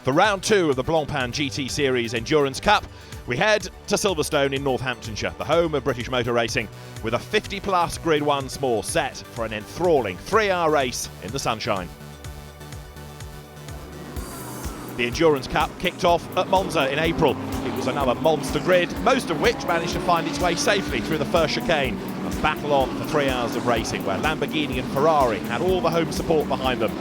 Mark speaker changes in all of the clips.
Speaker 1: For round 2 of the Blancpain GT Series Endurance Cup, we head to Silverstone in Northamptonshire, the home of British motor racing, with a 50-plus Grid 1 small set for an enthralling 3-hour race in the sunshine. The Endurance Cup kicked off at Monza in April. It was another monster grid, most of which managed to find its way safely through the first chicane and battle on for 3 hours of racing, where Lamborghini and Ferrari had all the home support behind them.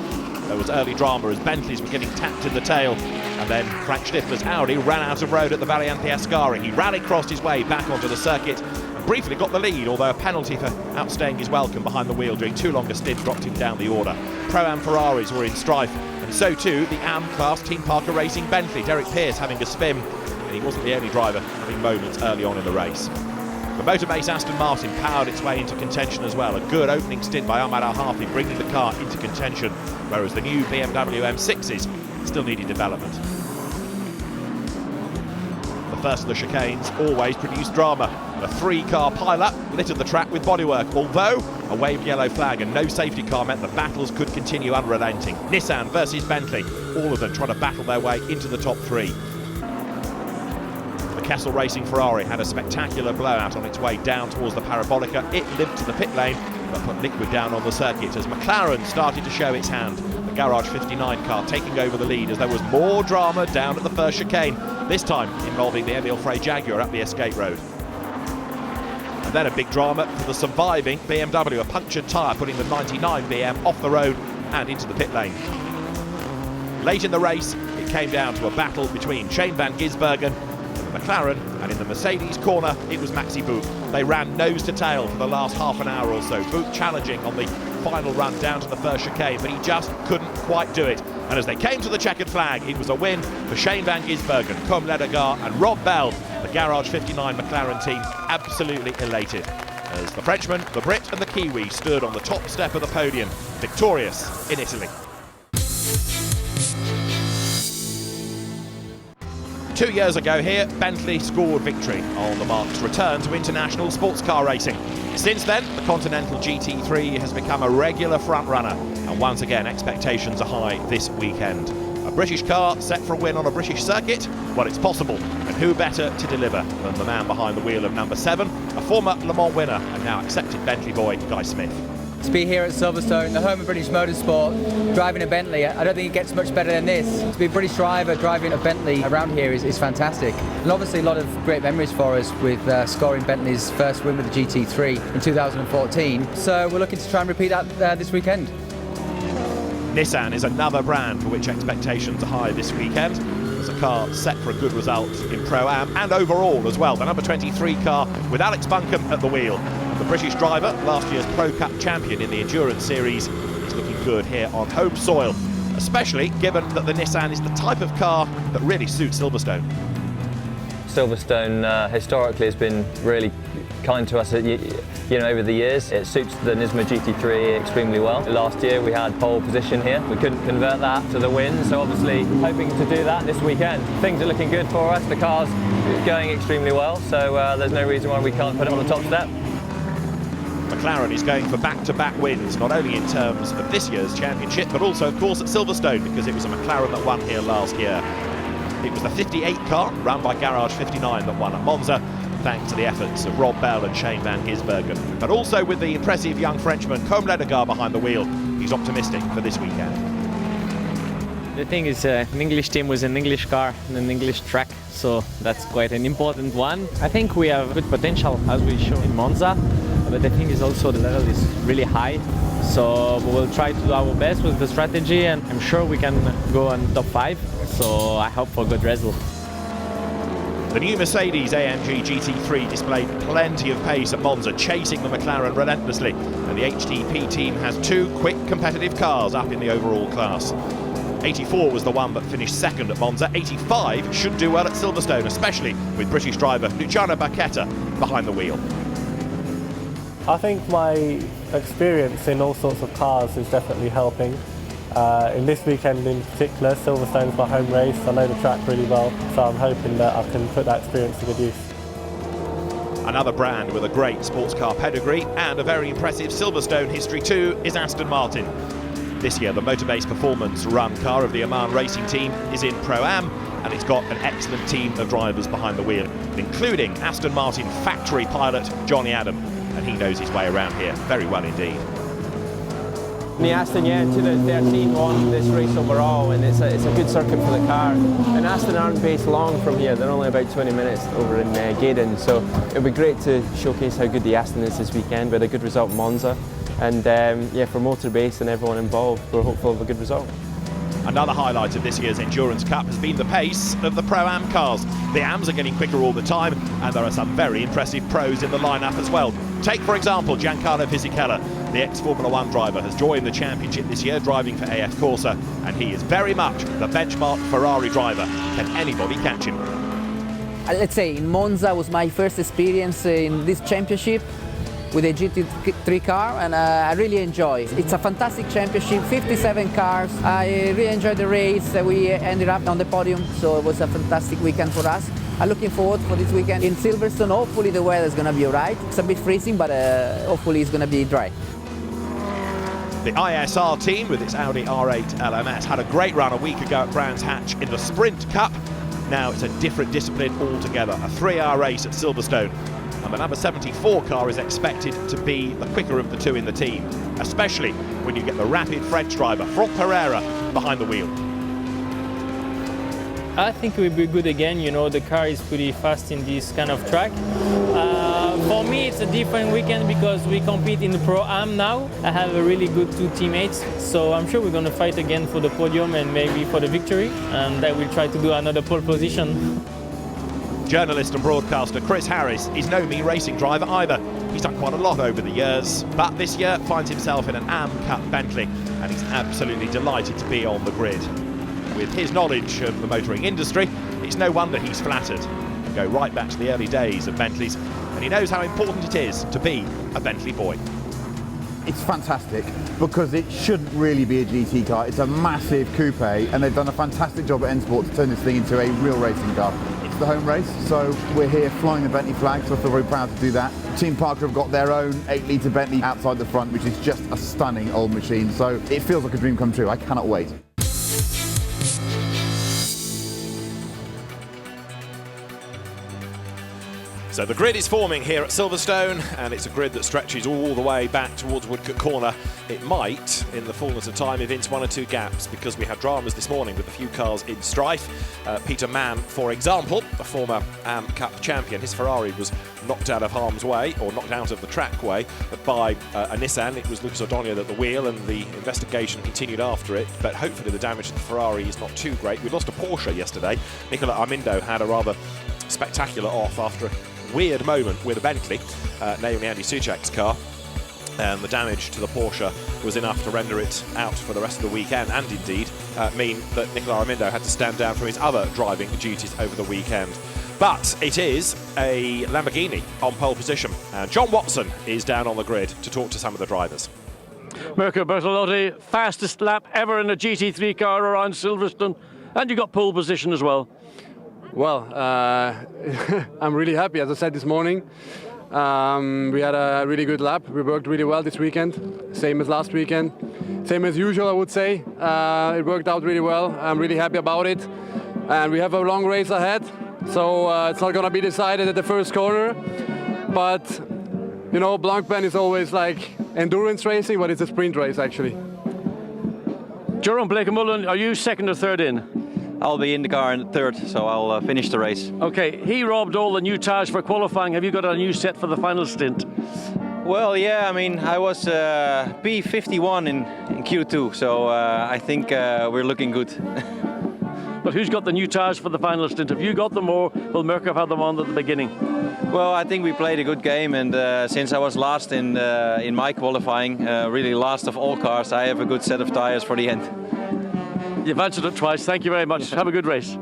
Speaker 1: There was early drama as Bentleys were getting tapped in the tail, and then Frank Schniffler's Audi ran out of road at the Variante Ascari. He rallied crossed his way back onto the circuit and briefly got the lead, although a penalty for outstaying his welcome behind the wheel during too long a stint dropped him down the order. Pro-Am Ferraris were in strife, and so too the AM class Team Parker Racing Bentley, Derek Pearce having a spin, and he wasn't the only driver having moments early on in the race. The motor-based Aston Martin powered its way into contention as well. A good opening stint by Ahmad Al-Hafi bringing the car into contention, whereas the new BMW M6s still needed development. The first of the chicanes always produced drama, and a 3-car pile-up littered the track with bodywork, although a waved yellow flag and no safety car meant the battles could continue unrelenting. Nissan versus Bentley, all of them trying to battle their way into the top 3. Kessel Racing Ferrari had a spectacular blowout on its way down towards the Parabolica. It limped to the pit lane but put liquid down on the circuit as McLaren started to show its hand. The Garage 59 car taking over the lead as there was more drama down at the first chicane, this time involving the Emile Frey Jaguar up the escape road. And then a big drama for the surviving BMW, a punctured tyre putting the 99 BM off the road and into the pit lane. Late in the race, it came down to a battle between Shane van Gisbergen McLaren, and in the Mercedes corner it was Maxi Book. They ran nose to tail for the last half an hour or so. Book challenging on the final run down to the first chicane, but he just couldn't quite do it. And as they came to the checkered flag, it was a win for Shane van Gisbergen, Côme Ledegar and Rob Bell. The Garage 59 McLaren team absolutely elated as the Frenchman, the Brit and the Kiwi stood on the top step of the podium, victorious in Italy. 2 years ago here, Bentley scored victory on the marque's return to international sports car racing. Since then, the Continental GT3 has become a regular front-runner, and once again expectations are high this weekend. A British car set for a win on a British circuit? Well, it's possible, and who better to deliver than the man behind the wheel of number 7, a former Le Mans winner and now accepted Bentley boy, Guy Smith.
Speaker 2: To be here at Silverstone, the home of British motorsport, driving a Bentley, I don't think it gets much better than this. To be a British driver driving a Bentley around here is fantastic. And obviously a lot of great memories for us with scoring Bentley's first win with the GT3 in 2014. So we're looking to try and repeat that this weekend.
Speaker 1: Nissan is another brand for which expectations are high this weekend. There's a car set for a good result in Pro-Am and overall as well. The number 23 car with Alex Buncombe at the wheel. The British driver, last year's Pro Cup champion in the Endurance Series, is looking good here on home soil, especially given that the Nissan is the type of car that really suits Silverstone.
Speaker 3: Silverstone historically has been really kind to us over the years. It suits the Nismo GT3 extremely well. Last year we had pole position here. We couldn't convert that to the win, so obviously hoping to do that this weekend. Things are looking good for us. The car's going extremely well, so there's no reason why we can't put it on the top step.
Speaker 1: McLaren is going for back-to-back wins, not only in terms of this year's championship, but also, of course, at Silverstone, because it was a McLaren that won here last year. It was the 58 car, run by Garage 59, that won at Monza, thanks to the efforts of Rob Bell and Shane van Gisbergen. But also with the impressive young Frenchman, Côme Ledegar behind the wheel, he's optimistic for this weekend.
Speaker 4: The thing is, an English team with an English car and an English track, so that's quite an important one. I think we have good potential, as we showed in Monza, but the thing is also the level is really high, so we will try to do our best with the strategy, and I'm sure we can go on top 5, so I hope for a good result.
Speaker 1: The new Mercedes AMG GT3 displayed plenty of pace at Monza, chasing the McLaren relentlessly, and the HTP team has 2 quick competitive cars up in the overall class. 84 was the one that finished second at Monza. 85 should do well at Silverstone, especially with British driver Luciano Bacchetta behind the wheel.
Speaker 5: I think my experience in all sorts of cars is definitely helping. In this weekend in particular, Silverstone's my home race. I know the track really well, so I'm hoping that I can put that experience to good use.
Speaker 1: Another brand with a great sports car pedigree and a very impressive Silverstone history too is Aston Martin. This year, the Motorbase Performance Run car of the Oman Racing Team is in Pro-Am, and it's got an excellent team of drivers behind the wheel, including Aston Martin factory pilot Johnny Adam, and he knows his way around here very well indeed.
Speaker 6: The Aston, yeah, into the 13 won this race overall, and it's a good circuit for the car. And Aston aren't based long from here, they're only about 20 minutes over in Gaydon, so it'll be great to showcase how good the Aston is this weekend. We had a good result in Monza, and yeah, for Motorbase and everyone involved, we're hopeful of a good result.
Speaker 1: Another highlight of this year's Endurance Cup has been the pace of the Pro-Am cars. The AMs are getting quicker all the time, and there are some very impressive pros in the lineup as well. Take, for example, Giancarlo Fisichella. The ex-Formula 1 driver has joined the championship this year, driving for AF Corsa, and he is very much the benchmark Ferrari driver. Can anybody catch him?
Speaker 7: Let's say in Monza was my first experience in this championship with a GT3 car, and I really enjoy it. It's a fantastic championship, 57 cars. I really enjoyed the race. We ended up on the podium, so it was a fantastic weekend for us. I'm looking forward for this weekend in Silverstone. Hopefully the weather is going to be all right. It's a bit freezing, but hopefully it's going to be dry.
Speaker 1: The ISR team, with its Audi R8 LMS, had a great run a week ago at Brands Hatch in the Sprint Cup. Now it's a different discipline altogether, a 3-hour race at Silverstone. And the number 74 car is expected to be the quicker of the two in the team, especially when you get the rapid French driver, Franck Pereira, behind the wheel.
Speaker 8: I think we'll be good again. You know, the car is pretty fast in this kind of track. For me, it's a different weekend because we compete in the Pro-Am now. I have a really good two teammates, so I'm sure we're going to fight again for the podium and maybe for the victory, and I will try to do another pole position.
Speaker 1: Journalist and broadcaster Chris Harris is no mean racing driver either. He's done quite a lot over the years, but this year finds himself in an AM Cup Bentley, and he's absolutely delighted to be on the grid. With his knowledge of the motoring industry, it's no wonder he's flattered. Go right back to the early days of Bentleys, and he knows how important it is to be a Bentley boy.
Speaker 9: It's fantastic because it shouldn't really be a GT car. It's a massive coupe, and they've done a fantastic job at N Sport to turn this thing into a real racing car. It's the home race, so we're here flying the Bentley flag, so I feel very proud to do that. Team Parker have got their own 8-litre Bentley outside the front, which is just a stunning old machine, so it feels like a dream come true. I cannot wait.
Speaker 1: So the grid is forming here at Silverstone, and it's a grid that stretches all the way back towards Woodcote Corner. It might, in the fullness of time, evince one or two gaps, because we had dramas this morning with a few cars in strife. Peter Mann, for example, a former AM Cup champion, his Ferrari was knocked out of harm's way, or knocked out of the trackway, by a Nissan. It was Lucas O'Donnell at the wheel, and the investigation continued after it, but hopefully the damage to the Ferrari is not too great. We lost a Porsche yesterday. Nicola Armindo had a rather spectacular off after a weird moment with a Bentley, namely Andy Soucek's car, and the damage to the Porsche was enough to render it out for the rest of the weekend, and indeed mean that Nicola Armindo had to stand down from his other driving duties over the weekend. But it is a Lamborghini on pole position, and John Watson is down on the grid to talk to some of the drivers.
Speaker 10: Mirko Bertolotti, fastest lap ever in a GT3 car around Silverstone, and you got pole position as well.
Speaker 11: Well, I'm really happy. As I said this morning, we had a really good lap. We worked really well this weekend, same as last weekend. Same as usual, I would say. It worked out really well. I'm really happy about it. And we have a long race ahead, so it's not going to be decided at the first corner. But, you know, Blancpain is always like endurance racing, but it's a sprint race, actually.
Speaker 10: Jerome Blake-Mullen, are you second or third in?
Speaker 12: I'll be in the car in third, so I'll finish the race.
Speaker 10: Okay, he robbed all the new tires for qualifying. Have you got a new set for the final stint?
Speaker 12: Well, yeah, I mean, I was P51 in Q2, so I think we're looking good.
Speaker 10: But who's got the new tires for the final stint? Have you got them, or will Mirko have them on at the beginning?
Speaker 12: Well, I think we played a good game, and since I was last in my qualifying, really last of all cars, I have a good set of tires for the end.
Speaker 10: You've answered it twice. Thank you very much. Have a good race.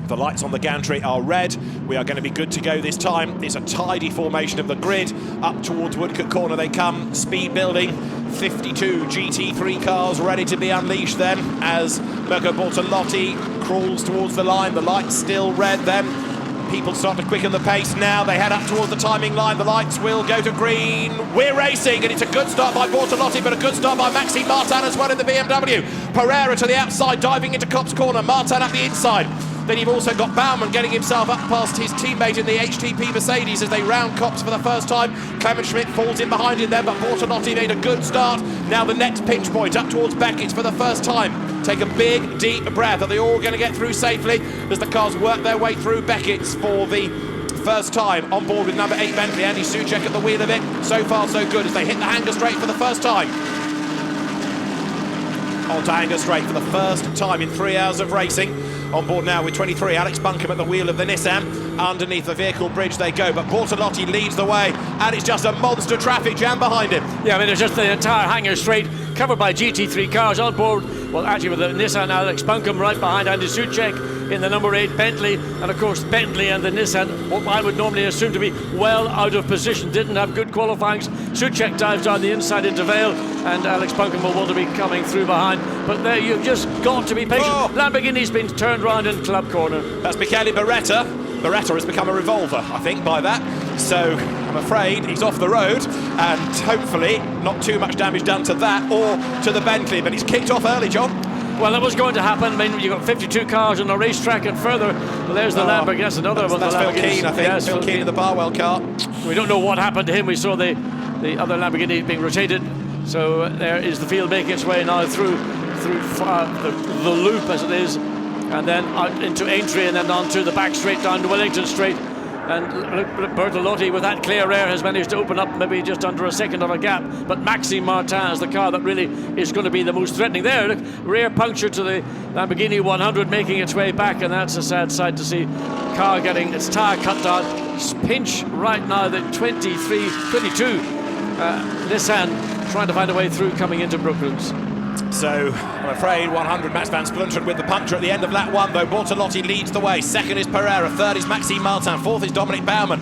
Speaker 1: The lights on the gantry are red. We are going to be good to go this time. It's a tidy formation of the grid. Up towards Woodcote Corner they come, speed building. 52 GT3 cars ready to be unleashed then as Mirko Bortolotti crawls towards the line. The lights still red then. People start to quicken the pace now. They head up towards the timing line. The lights will go to green. We're racing, and it's a good start by Bortolotti, but a good start by Maxime Martin as well in the BMW. Pereira to the outside, diving into Kopp's corner. Martin at the inside. Then you've also got Baumann getting himself up past his teammate in the HTP Mercedes as they round Kopp's for the first time. Clement Schmidt falls in behind him there, but Bortolotti made a good start. Now the next pinch point up towards Beckett's for the first time. Take a big, deep breath. Are they all going to get through safely as the cars work their way through Beckett's for the first time? On board with number 8 Bentley, Andy Soucek at the wheel of it. So far so good as they hit the hanger straight for the first time. On to hanger straight for the first time in 3 hours of racing. On board now with 23, Alex Buncombe at the wheel of the Nissan. Underneath the vehicle bridge they go, but Bortolotti leads the way, and it's just a monster traffic jam behind him.
Speaker 10: Yeah, I mean, it's just the entire hanger straight, covered by GT3 cars on board. Well, actually with the Nissan, Alex Buncombe right behind Andy Soucek in the number 8 Bentley, and of course Bentley and the Nissan, what I would normally assume to be well out of position, didn't have good qualifying. Soucek dives down the inside into Vale, and Alex Buncombe will want to be coming through behind, but there you've just got to be patient.
Speaker 1: Oh.
Speaker 10: Lamborghini's been turned round in club corner.
Speaker 1: That's Michele Beretta. Beretta has become a revolver, I think, by that. So I'm afraid he's off the road, and hopefully not too much damage done to that or to the Bentley, but he's kicked off early, John.
Speaker 10: Well, that was going to happen. I mean, you've got 52 cars on the racetrack, and further, well, there's the Lamborghini. That's another one.
Speaker 1: That's Phil Keane, I think.
Speaker 10: Yes,
Speaker 1: Phil Keane in the Barwell car.
Speaker 10: We don't know what happened to him. We saw the other Lamborghini being rotated. So there is the field making its way now through the loop, as it is, and then out into Aintree, and then onto the back straight down to Wellington Straight. And Bertolotti, with that clear air, has managed to open up maybe just under a second of a gap. But Maxime Martin is the car that really is going to be the most threatening. There, look, rear puncture to the Lamborghini 100 making its way back, and that's a sad sight to see. Car getting its tyre cut down. Pinch right now, the 22 Nissan trying to find a way through coming into Brooklands.
Speaker 1: So, I'm afraid 100 Max van Splunderen with the puncture at the end of lap 1, though. Bortolotti leads the way. Second is Pereira. Third is Maxime Martin. Fourth is Dominic Baumann.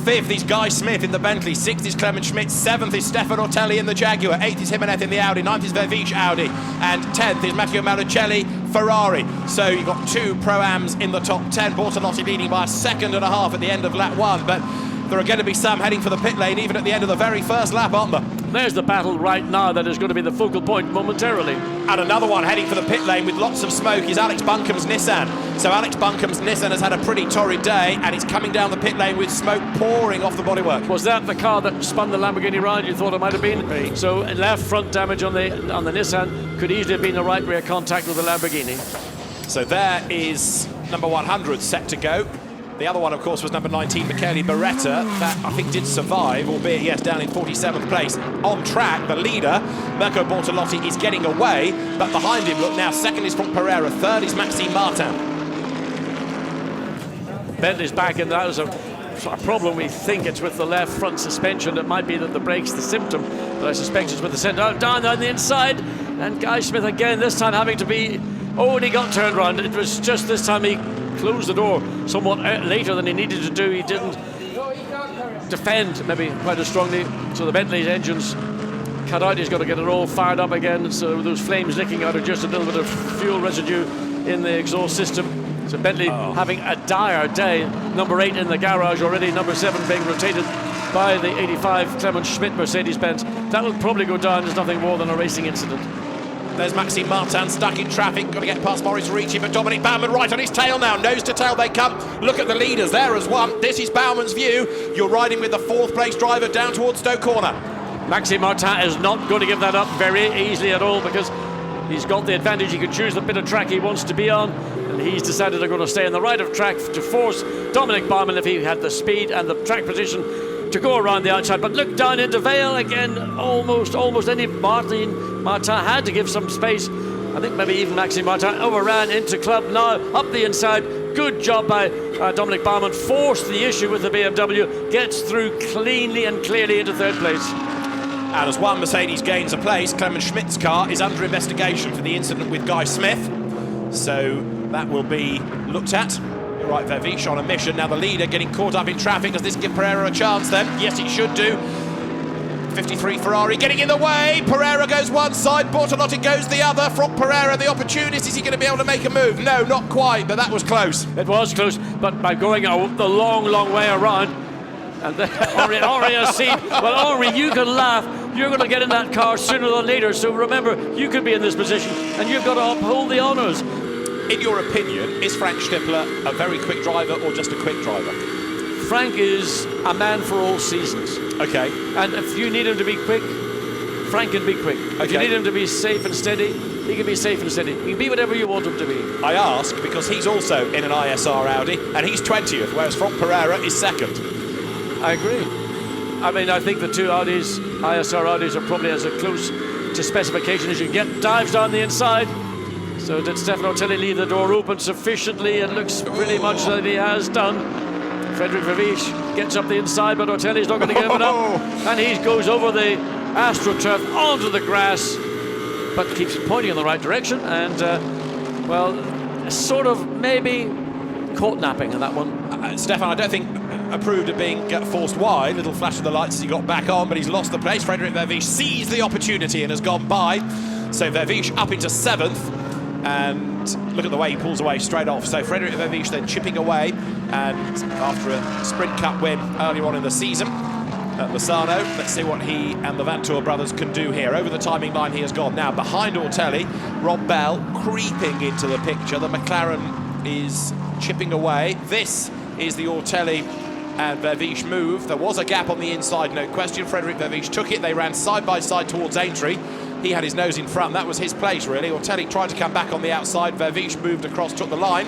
Speaker 1: Fifth is Guy Smith in the Bentley. Sixth is Clement Schmidt. Seventh is Stefan Ortelli in the Jaguar. Eighth is Jimenez in the Audi. Ninth is Vervic Audi. And 10th is Matteo Malucelli Ferrari. So you've got 2 Pro-Ams in the top 10. Bortolotti leading by a second and a half at the end of lap 1. But there are going to be some heading for the pit lane even at the end of the very first lap, aren't there?
Speaker 10: There's the battle right now that is going to be the focal point momentarily.
Speaker 1: And another one heading for the pit lane with lots of smoke is Alex Buncombe's Nissan. So Alex Buncombe's Nissan has had a pretty torrid day, and it's coming down the pit lane with smoke pouring off the bodywork.
Speaker 10: Was that the car that spun the Lamborghini round? You thought it might have been? So left front damage on the Nissan could easily have been the right rear contact with the Lamborghini.
Speaker 1: So there is number 100 set to go. The other one, of course, was number 19, Michele Beretta. That, I think, did survive, albeit, yes, down in 47th place. On track, the leader, Mirko Bortolotti, is getting away, but behind him, look now, second is Franck Pereira, third is Maxime Martin.
Speaker 10: Bentley's back, and that was a problem. We think it's with the left front suspension. It might be that the brake's the symptom, but I suspect it's with the centre. Down on the inside, and Guy Smith again, this time having to be... Oh, and he got turned around. It was just this time he closed the door somewhat later than he needed to do. He didn't defend maybe quite as strongly, so the Bentley's engines cut out. He's got to get it all fired up again, so those flames licking out of just a little bit of fuel residue in the exhaust system. So Bentley having a dire day. Number 8 in the garage already, number 7 being rotated by the 85 Clement Schmidt Mercedes-Benz. That will probably go down as nothing more than a racing incident.
Speaker 1: There's Maxime Martin stuck in traffic, got to get past Maurice Ricci, but Dominic Baumann right on his tail now, nose to tail they come. Look at the leaders there as one. This is Baumann's view. You're riding with the 4th place driver down towards Stoke Corner.
Speaker 10: Maxime Martin is not going to give that up very easily at all, because he's got the advantage. He can choose the bit of track he wants to be on, and he's decided they're going to stay on the right of track to force Dominic Baumann, if he had the speed and the track position, to go around the outside. But look down into Vale again, almost any Martin had to give some space. I think maybe even Maxime Martin overran into club now, up the inside. Good job by Dominic Baumann, forced the issue with the BMW, gets through cleanly and clearly into 3rd place.
Speaker 1: And as one Mercedes gains a place, Clement Schmidt's car is under investigation for the incident with Guy Smith. So that will be looked at. Right, Vervish on a mission. Now the leader getting caught up in traffic. Does this give Pereira a chance then? Yes, it should do. 53 Ferrari getting in the way. Pereira goes one side, Bortolotti goes the other. From Pereira, the opportunity. Is he going to be able to make a move? No, not quite, but that was close.
Speaker 10: It was close, but by going the long way around, and then Henri has seen, well, Henri, you can laugh. You're going to get in that car sooner than later, so remember, you could be in this position, and you've got to uphold the honours.
Speaker 1: In your opinion, is Frank Stippler a very quick driver or just a quick driver?
Speaker 10: Frank is a man for all seasons.
Speaker 1: Okay.
Speaker 10: And if you need him to be quick, Frank can be quick.
Speaker 1: Okay.
Speaker 10: If you need him to be safe and steady, he can be safe and steady. He can be whatever you want him to be.
Speaker 1: I ask because he's also in an ISR Audi and he's 20th, whereas Frank Pereira is second.
Speaker 10: I agree. I mean, I think the two Audis, ISR Audis, are probably as close to specification as you get. Dives down the inside. So did Stefano Telly leave the door open sufficiently? It looks pretty much that he has done. Frederic Vervish gets up the inside, but Otelli's not going to give it up. And he goes over the AstroTurf onto the grass, but keeps pointing in the right direction. And, well, sort of maybe caught napping in that one.
Speaker 1: Stefan, I don't think approved of being forced wide. Little flash of the lights as he got back on, but he's lost the place. Frederic Vervish seized the opportunity and has gone by. So Vervish up into 7th. And look at the way he pulls away straight off. So Frederic Vervish then chipping away, and after a Sprint Cup win earlier on in the season at Misano, let's see what he and the Vantour brothers can do here. Over the timing line he has gone. Now behind Ortelli, Rob Bell creeping into the picture. The McLaren is chipping away. This is the Ortelli and Vervish move. There was a gap on the inside, no question. Frederic Vervish took it. They ran side by side towards Aintree. He had his nose in front. That was his place, really. Ortelli tried to come back on the outside. Vervish moved across, took the line.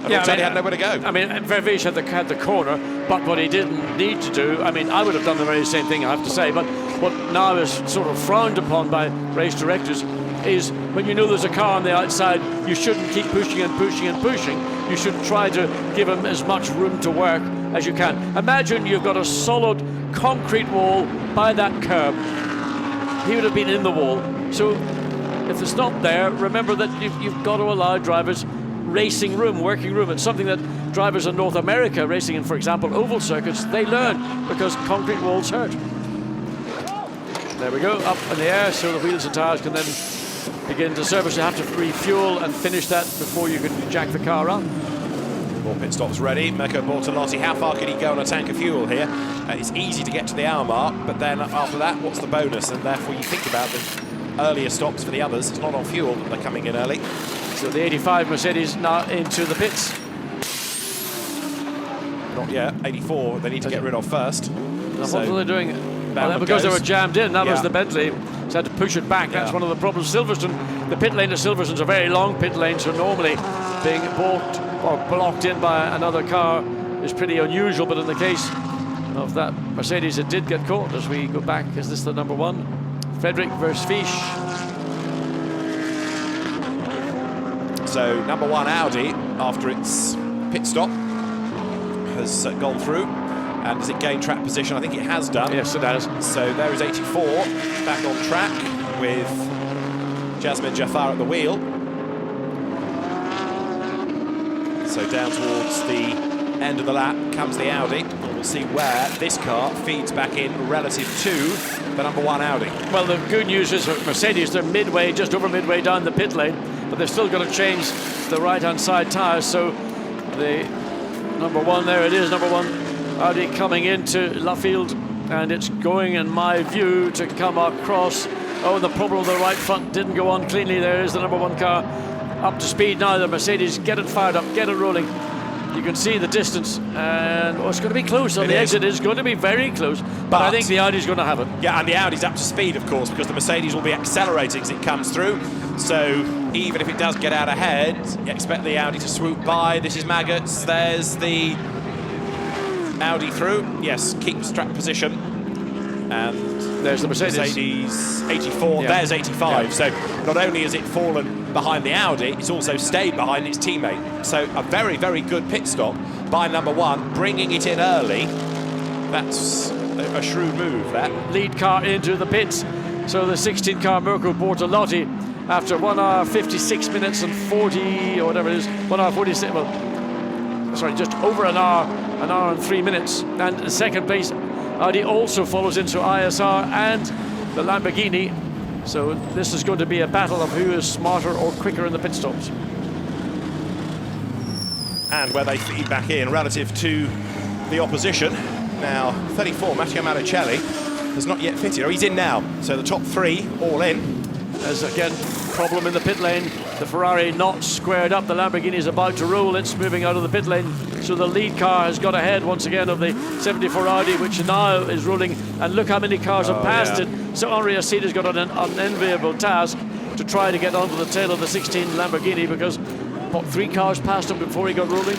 Speaker 1: And
Speaker 10: yeah,
Speaker 1: Ortelli had nowhere to go.
Speaker 10: I mean, Vervish had the corner, but what he didn't need to do, I mean, I would have done the very same thing, I have to say, but what now is sort of frowned upon by race directors is when you know there's a car on the outside, you shouldn't keep pushing and pushing and pushing. You should try to give him as much room to work as you can. Imagine you've got a solid concrete wall by that curb. He would have been in the wall. So if it's not there, remember that you've got to allow drivers racing room, working room. It's something that drivers in North America racing in, for example, oval circuits, they learn because concrete walls hurt. There we go, up in the air, so the wheels and tires can then begin to service. You have to refuel and finish that before you can jack the car up.
Speaker 1: More pit stops ready. Mirko Bortolotti, how far can he go on a tank of fuel here? It's easy to get to the hour mark, but then after that, what's the bonus? And therefore you think about the earlier stops for the others. It's not on fuel, they're coming in early.
Speaker 10: So the 85 Mercedes now into the pits.
Speaker 1: Not yet, 84 they need to get rid of first.
Speaker 10: Now so what were they doing? Well, because they were jammed in, that was the Bentley. So had to push it back, that's one of the problems. Silverstone, the pit lane to Silverstone's a very long pit lane, so normally being balked or blocked in by another car is pretty unusual, but in the case of that Mercedes, it did get caught. As we go back, is this the number one? Frederic Vervish.
Speaker 1: So number one Audi, after its pit stop, has gone through. And does it gain track position? I think it has done.
Speaker 10: Yes, it has.
Speaker 1: So there is 84 back on track with Jasmine Jaffar at the wheel. So down towards the end of the lap comes the Audi. And we'll see where this car feeds back in relative to the number one Audi.
Speaker 10: Well, the good news is for Mercedes, they're midway, just over midway down the pit lane, but they've still got to change the right-hand side tyres. So the number one, there it is, number one Audi coming into Luffield, and it's going, in my view, to come across. Oh, the problem with the right front didn't go on cleanly. There is the number one car up to speed now. The Mercedes, get it fired up, get it rolling. You can see the distance, and it's going to be close on the exit. It's going to be very close, but I think the Audi's going to have it.
Speaker 1: Yeah, and the Audi's up to speed, of course, because the Mercedes will be accelerating as it comes through. So even if it does get out ahead, you expect the Audi to swoop by. This is Maggots. There's the Audi through. Yes, keeps track position. And
Speaker 10: there's the Mercedes.
Speaker 1: Mercedes 84, there's 85. Yeah. So not only has it fallen behind the Audi, it's also stayed behind its teammate. So a very, very good pit stop by number one, bringing it in early. That's a shrewd move, that.
Speaker 10: Lead car into the pits. So the 16 car Mirko Bortolotti, after 1 hour 56 minutes and 40 or whatever it is, 1 hour 46, well, just over an hour and 3 minutes. And in second place, Audi also follows into ISR and the Lamborghini. So this is going to be a battle of who is smarter or quicker in the pit stops.
Speaker 1: And where they feed back in relative to the opposition. Now, 34, Matteo Malicelli has not yet fitted. Oh, he's in now. So the top 3 all in.
Speaker 10: There's again problem in the pit lane. The Ferrari not squared up. The Lamborghini is about to roll. It's moving out of the pit lane. So the lead car has got ahead once again of the 74 Audi, which now is rolling. And look how many cars have passed it. So Henri Acide has got an unenviable task to try to get onto the tail of the 16 Lamborghini, because what, 3 cars passed him before he got rolling?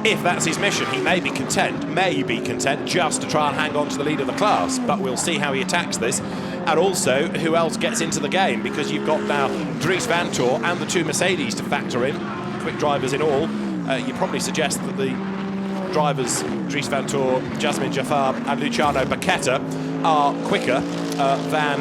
Speaker 1: If that's his mission, he may be content just to try and hang on to the lead of the class, but we'll see how he attacks this. And also, who else gets into the game, because you've got now Dries Vanthoor and the 2 Mercedes to factor in, quick drivers in all. You probably suggest that the drivers, Dries Vanthoor, Jasmine Jaffar and Luciano Bacchetta, are quicker than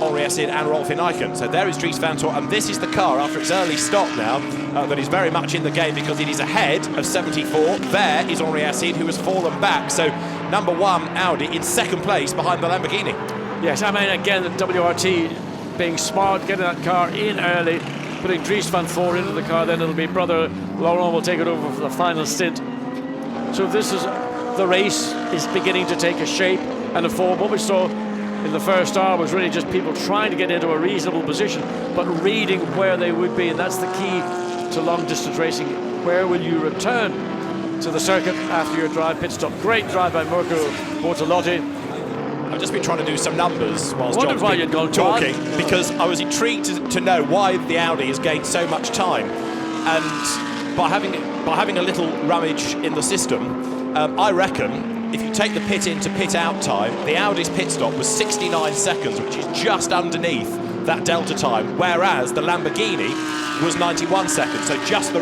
Speaker 1: Henri Acide and Rolf Ineiken. So there is Dries Vanthoor, and this is the car after its early stop now that is very much in the game, because it is ahead of 74. There is Henri Acide, who has fallen back. So number 1 Audi in second place behind the Lamborghini.
Speaker 10: Yes, I mean, again, the WRT being smart, getting that car in early, putting Dries Vanthoor into the car, then it'll be brother Laurent will take it over for the final stint. So this is, the race is beginning to take a shape and a form. What we saw in the first hour was really just people trying to get into a reasonable position, but reading where they would be, and that's the key to long distance racing. Where will you return to the circuit after your drive pit stop? Great drive by Mirko Bortolotti.
Speaker 1: I've just been trying to do some numbers whilst
Speaker 10: John's
Speaker 1: been talking, because I was intrigued to know why the Audi has gained so much time. And by having a little rummage in the system, I reckon if you take the pit in to pit out time, the Audi's pit stop was 69 seconds, which is just underneath that delta time, whereas the Lamborghini was 91 seconds, so just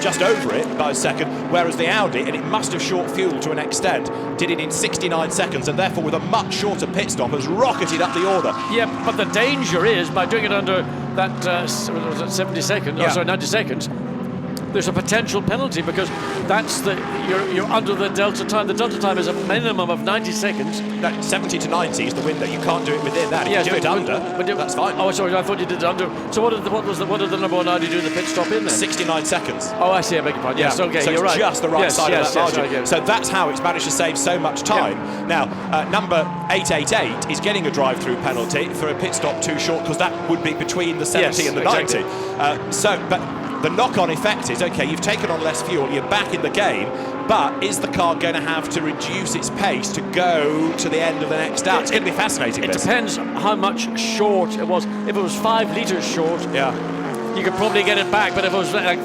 Speaker 1: just over it by a second, whereas the Audi, and it must have short fuel to an extent, did it in 69 seconds, and therefore with a much shorter pit stop has rocketed up the order.
Speaker 10: Yeah, but the danger is, by doing it under that 70 seconds,
Speaker 1: yeah.
Speaker 10: 90 seconds, there's a potential penalty, because that's you're under the delta time. The delta time is a minimum of 90 seconds.
Speaker 1: That 70 to 90 is the window. You can't do it within that. If you do it under, that's fine.
Speaker 10: Oh, sorry, I thought you did it under. So what did the number 1 Audi do in the pit stop in then?
Speaker 1: 69 seconds.
Speaker 10: Oh, I see. I beg your pardon. Yes, okay,
Speaker 1: so
Speaker 10: you're
Speaker 1: it's
Speaker 10: right.
Speaker 1: just the right side of that margin.
Speaker 10: Right,
Speaker 1: so that's how it's managed to save so much time. Yeah. Now, number 888 is getting a drive-through penalty for a pit stop too short, because that would be between the 70 and the 90. But the knock-on effect is, okay, you've taken on less fuel, you're back in the game, but is the car going to have to reduce its pace to go to the end of the next lap? It's going to be fascinating.
Speaker 10: It depends how much short it was. If it was 5 litres short, you could probably get it back, but if it was like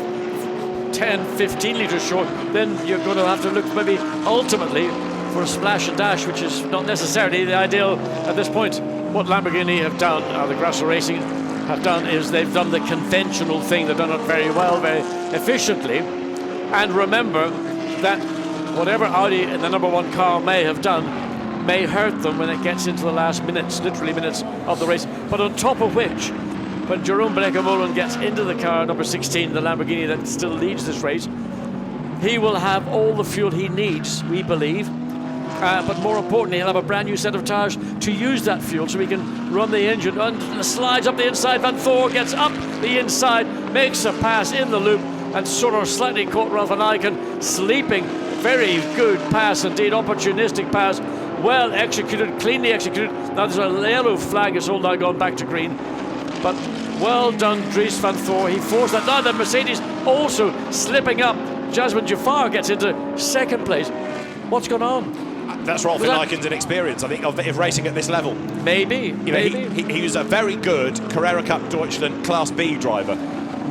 Speaker 10: 10, 15 litres short, then you're going to have to look maybe ultimately for a splash and dash, which is not necessarily the ideal at this point. What Lamborghini have done, the Grasso Racing have done, is they've done the conventional thing. They've done it very well, very efficiently. And remember that whatever Audi in the number 1 car may have done may hurt them when it gets into the last minutes, literally minutes of the race. But on top of which, when Jerome Bleekemolen gets into the car, number 16, the Lamborghini that still leads this race, he will have all the fuel he needs, we believe. But more importantly, he'll have a brand new set of tyres to use that fuel, so he can run the engine and slides up the inside. Vanthoor gets up the inside, makes a pass in the loop, and sort of slightly caught Rolf Ineiken sleeping. Very good pass indeed, opportunistic pass, well executed, cleanly executed. Now there's a yellow flag, it's all now gone back to green. But well done, Dries Vanthoor. He forced that. Now the Mercedes also slipping up. Jasmine Jaffar gets into second place. What's going on?
Speaker 1: That's Rolf Ineiken's inexperience, I think, of racing at this level.
Speaker 10: Maybe.
Speaker 1: He was a very good Carrera Cup Deutschland Class B driver.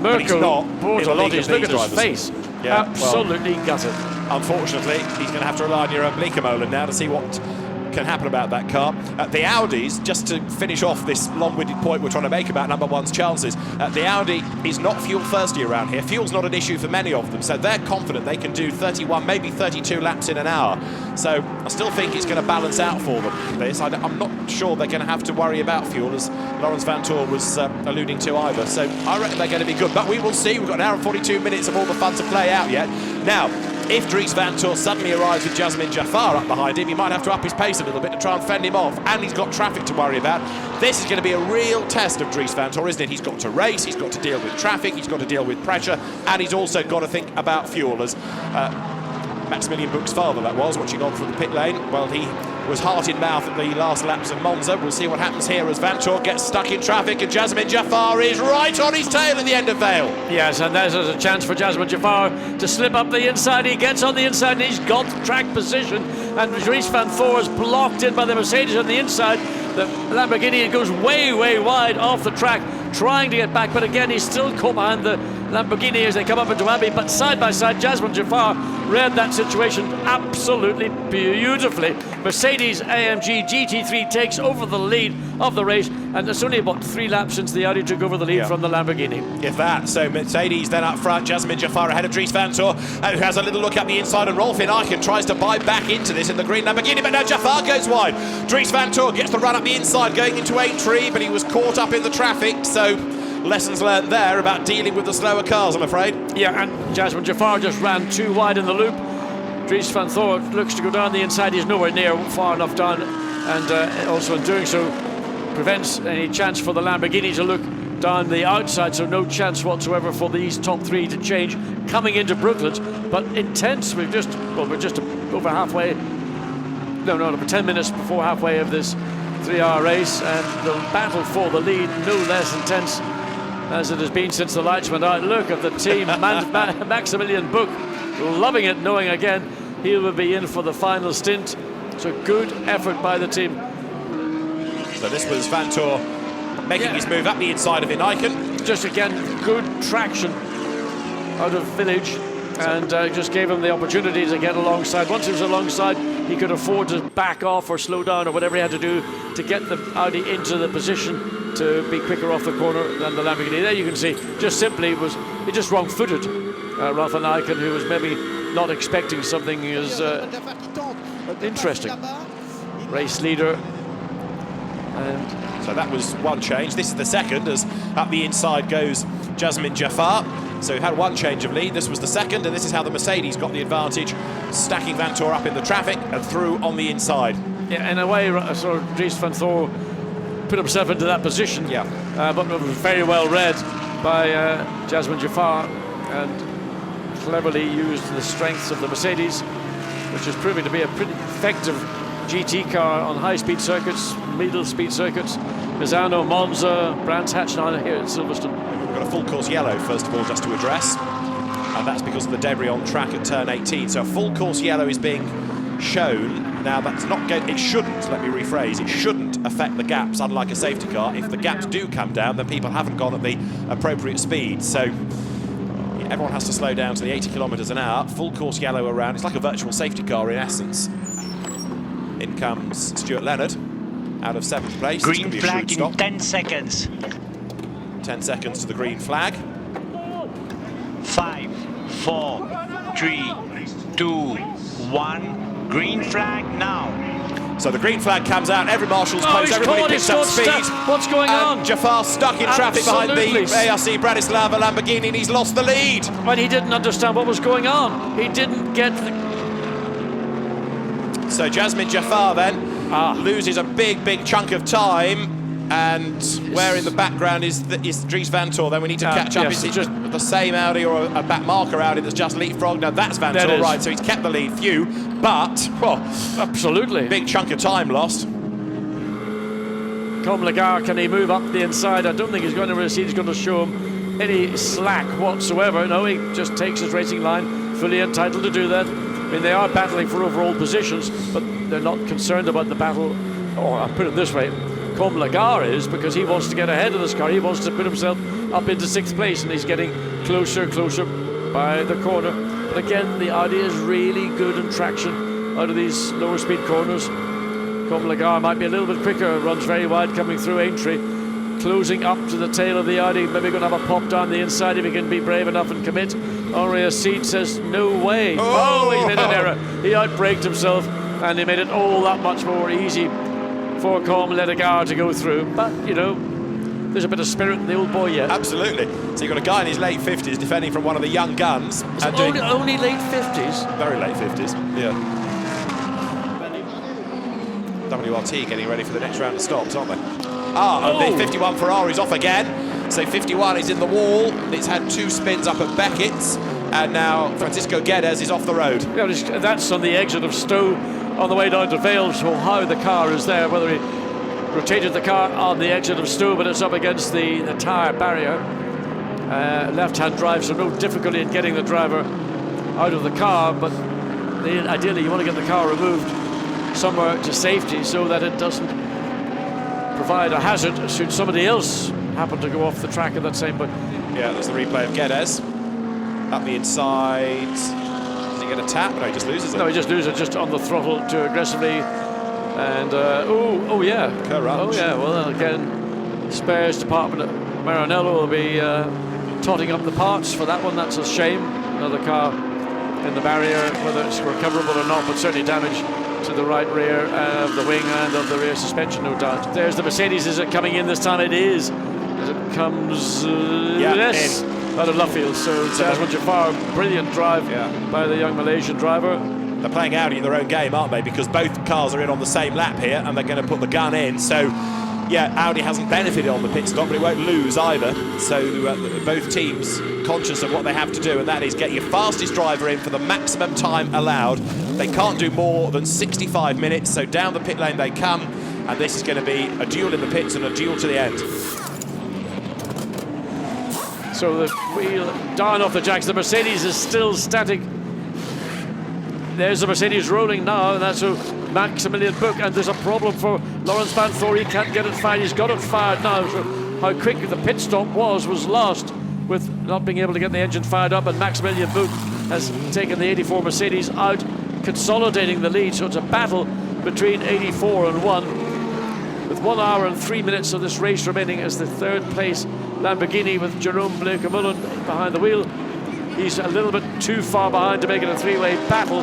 Speaker 10: Mirko Bortolotti's, look at his face.
Speaker 1: Yeah,
Speaker 10: absolutely gutted.
Speaker 1: Unfortunately, he's going to have to rely on Jeroen Bleekemolen now to see what can happen about that car. The Audis, just to finish off this long-winded point we're trying to make about number one's chances, the Audi is not fuel thirsty around here. Fuel's not an issue for many of them, so they're confident they can do 31, maybe 32 laps in an hour. So I still think it's going to balance out for them. I'm not sure they're going to have to worry about fuel, as Laurens Vanthoor was alluding to either. So I reckon they're going to be good, but we will see. We've got an hour and 42 minutes of all the fun to play out yet. Now, if Dries Vanthoor suddenly arrives with Jazeman Jaafar up behind him, he might have to up his pace a little bit to try and fend him off, and he's got traffic to worry about. This is going to be a real test of Dries Vanthoor, isn't it? He's got to race, he's got to deal with traffic, he's got to deal with pressure, and he's also got to think about fuel. As Maximilian Buch's father, that was, watching on from the pit lane, well, he was heart in mouth at the last laps of Monza. We'll see what happens here as Vanthoor gets stuck in traffic, and Jazeman Jaafar is right on his tail at the end of Vale.
Speaker 10: Yes, and there's a chance for Jazeman Jaafar to slip up the inside. He gets on the inside and he's got track position, and Dries Vanthoor is blocked in by the Mercedes on the inside. The Lamborghini goes way wide off the track, trying to get back, but again he's still caught behind the Lamborghini as they come up into Abbey. But side by side, Jazeman Jaafar read that situation absolutely beautifully. Mercedes AMG GT3 takes over the lead of the race, and it's only about 3 laps since the Audi took over the lead from the Lamborghini.
Speaker 1: If that, so Mercedes then up front, Jazeman Jaafar ahead of Dries Vanthoor, who has a little look at the inside, and Rolf Eichen tries to buy back into this in the green Lamborghini, but now Jaafar goes wide. Dries Vanthoor gets the run up the inside, going into Aintree, but he was caught up in the traffic, so lessons learned there about dealing with the slower cars, I'm afraid.
Speaker 10: Yeah, and Jazeman Jaafar just ran too wide in the loop. Dries Vanthoor looks to go down the inside. He's nowhere near far enough down, and also in doing so prevents any chance for the Lamborghini to look down the outside, so no chance whatsoever for these top 3 to change coming into Brooklands. But intense. We're just over halfway. No, over 10 minutes before halfway of this 3-hour race, and the battle for the lead no less intense as it has been since the lights went out. Look at the team. Maximilian Buch loving it, knowing again he will be in for the final stint. It's a good effort by the team.
Speaker 1: So this was Vanthoor making his move up the inside of Eichen.
Speaker 10: Just again, good traction out of Village, and just gave him the opportunity to get alongside. Once he was alongside, he could afford to back off or slow down or whatever he had to do to get the Audi into the position to be quicker off the corner than the Lamborghini. There you can see, just simply he just wrong-footed Rolf Eichen, who was maybe not expecting something as interesting. Race leader.
Speaker 1: And so that was one change. This is the second, as up the inside goes Jazeman Jaafar. So we had one change of lead. This was the second, and this is how the Mercedes got the advantage, stacking Vanthoor up in the traffic and through on the inside.
Speaker 10: Yeah, in a way, sort of Dries Vanthoor put himself into that position.
Speaker 1: Yeah,
Speaker 10: but it was very well read by Jazeman Jaafar, and cleverly used the strengths of the Mercedes, which is proving to be a pretty effective GT car on high-speed circuits, middle-speed circuits. Misano, Monza, Brands Hatch now here at Silverstone.
Speaker 1: We've got a full course yellow, first of all, just to address, and that's because of the debris on track at turn 18. So a full course yellow is being shown. Now that's not going, it shouldn't, let me rephrase, it shouldn't affect the gaps, unlike a safety car. If the gaps do come down, then people haven't gone at the appropriate speed. So everyone has to slow down to the 80 kilometres an hour. Full course yellow around. It's like a virtual safety car in essence. In comes Stuart Leonard out of 7th place.
Speaker 13: Green flag in 10 seconds.
Speaker 1: 10 seconds to the green flag.
Speaker 13: 5, 4, 3, 2, 1. Green flag now.
Speaker 1: So the green flag comes out, every marshal's post, everybody picks up speed.
Speaker 10: What's going on?
Speaker 1: Jaafar stuck in traffic behind the ARC Bratislava Lamborghini, and he's lost the lead.
Speaker 10: When he didn't understand what was going on. He didn't get the...
Speaker 1: So Jazeman Jaafar then loses a big chunk of time, and where in the background is Dries Vanthoor. Then we need to catch up. Is it just the same Audi or a back marker Audi that's just leapfrogged? No, that's Vanthoor, right? So he's kept the lead, few, but
Speaker 10: absolutely
Speaker 1: big chunk of time lost.
Speaker 10: Com Lagar, can he move up the inside? I don't think he's going to receive. He's going to show him any slack whatsoever. No, he just takes his racing line, fully entitled to do that. I mean, they are battling for overall positions, but they're not concerned about the battle. Or I'll put it this way, Com Lagar is, because he wants to get ahead of this car. He wants to put himself up into 6th place, and he's getting closer by the corner. But again, the Audi is really good in traction out of these lower speed corners. Lagarde might be a little bit quicker, runs very wide coming through Aintree, closing up to the tail of the Audi, maybe going to have a pop down the inside if he can be brave enough and commit. Henri Acide says no way. Oh, he made an error. He outbraked himself and he made it all that much more easy for Lagarde to go through. But, you know, there's a bit of spirit in the old boy yet.
Speaker 1: Absolutely. So you've got a guy in his late 50s defending from one of the young guns.
Speaker 10: And only late 50s?
Speaker 1: Very late 50s, yeah. WRT getting ready for the next round of stops, aren't they? The 51 Ferrari's off again. So 51 is in the wall. It's had 2 spins up at Beckett's. And now Francisco Guedes is off the road.
Speaker 10: Yeah, that's on the exit of Stowe on the way down to Vale. So how the car is there, whether he rotated the car on the exit of Stowe, but it's up against the tyre barrier. Left-hand drive, so no difficulty in getting the driver out of the car, but ideally you want to get the car removed somewhere to safety so that it doesn't provide a hazard should somebody else happen to go off the track at that same point.
Speaker 1: Yeah, there's the replay of Guedes. Up the inside. Does he get a tap? No, he just loses it.
Speaker 10: No, he just loses it, just on the throttle too aggressively. And, oh yeah.
Speaker 1: Courage.
Speaker 10: Oh yeah, well then again, spares department at Maranello will be totting up the parts for that one. That's a shame. Another car in the barrier, whether it's recoverable or not, but certainly damage to the right rear of the wing and of the rear suspension, no doubt. There's the Mercedes. Is it coming in this time? It is. As it comes, yes, out of Luffield. So Jasmine Jafar, brilliant drive by the young Malaysian driver.
Speaker 1: They're playing Audi in their own game, aren't they? Because both cars are in on the same lap here, and they're going to put the gun in. So, yeah, Audi hasn't benefited on the pit stop, but it won't lose either. So both teams conscious of what they have to do, and that is get your fastest driver in for the maximum time allowed. They can't do more than 65 minutes, so down the pit lane they come, and this is going to be a duel in the pits and a duel to the end.
Speaker 10: So the wheel down off the jacks. The Mercedes is still static. There's the Mercedes rolling now, and that's a Maximilian Buch, and there's a problem for Lawrence Van Thor. He can't get it fired. He's got it fired now. So how quick the pit stop was lost with not being able to get the engine fired up, and Maximilian Buch has taken the 84 Mercedes out, consolidating the lead. So it's a battle between 84 and 1, with 1 hour and 3 minutes of this race remaining as the third place Lamborghini with Jerome Blancpain behind the wheel. He's a little bit too far behind to make it a three-way battle,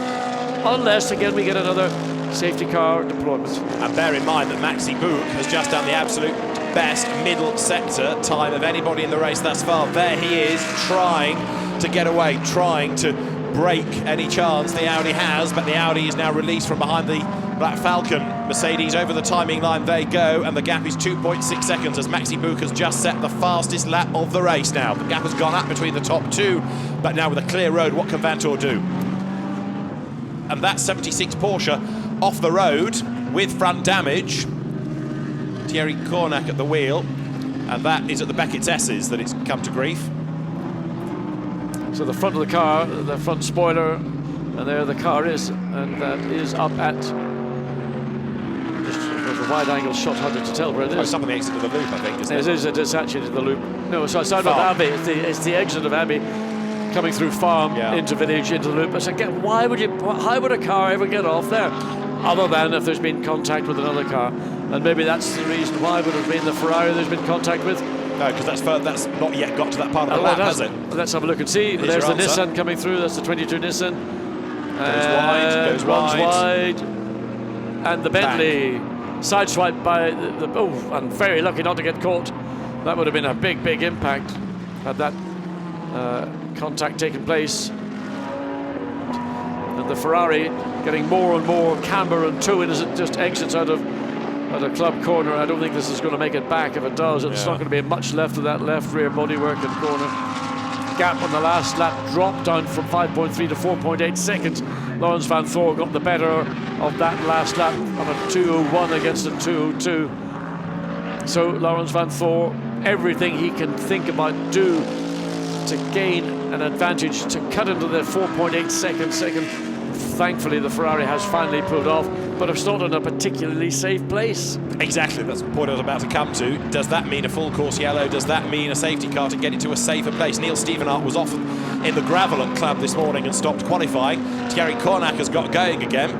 Speaker 10: unless, again, we get another safety car deployment.
Speaker 1: And bear in mind that Maxi Buch has just done the absolute best middle sector time of anybody in the race thus far. There he is, trying to get away, trying to break any chance the Audi has, but the Audi is now released from behind the Black Falcon. Mercedes over the timing line they go, and the gap is 2.6 seconds as Maxi Buch has just set the fastest lap of the race now. The gap has gone up between the top two, but now with a clear road, what can Vantor do? And that 76 Porsche off the road with front damage. Thierry Cornac at the wheel, and that is at the Beckett's S's that it's come to grief.
Speaker 10: So the front of the car, the front spoiler, and there the car is, and that is up at just a wide-angle shot, harder to tell where it is.
Speaker 1: Oh, some of the exit of the loop, I think, isn't it?
Speaker 10: It's actually to the loop. No, so outside of Abbey, it's the exit of Abbey, coming through farm into village, into the loop. So again, how would a car ever get off there? Other than if there's been contact with another car. And maybe that's the reason why it would have been the Ferrari there's been contact with.
Speaker 1: No, because that's not yet got to that part of the lap, has it?
Speaker 10: Let's have a look and see. There's the Nissan coming through. That's the 22 Nissan.
Speaker 1: Goes wide.
Speaker 10: And the Bentley sideswiped by and very lucky not to get caught. That would have been a big, big impact had that contact taken place. And the Ferrari getting more and more camber and toe in as it just exits out of a club corner. I don't think this is going to make it back. If it does, it's not going to be much left of that left rear bodywork and corner. Gap on the last lap dropped down from 5.3 to 4.8 seconds. Lawrence Van Thor got the better of that last lap on a 2:01 against a 2:02. So Lawrence Van Thor, everything he can think about do to gain an advantage, to cut into the 4.8 second. Thankfully, the Ferrari has finally pulled off, but it's not in a particularly safe place.
Speaker 1: Exactly, that's the point I was about to come to. Does that mean a full course yellow? Does that mean a safety car to get it to a safer place? Neil Stevenart was off in the gravel at club this morning and stopped qualifying. Thierry Cornac has got going again.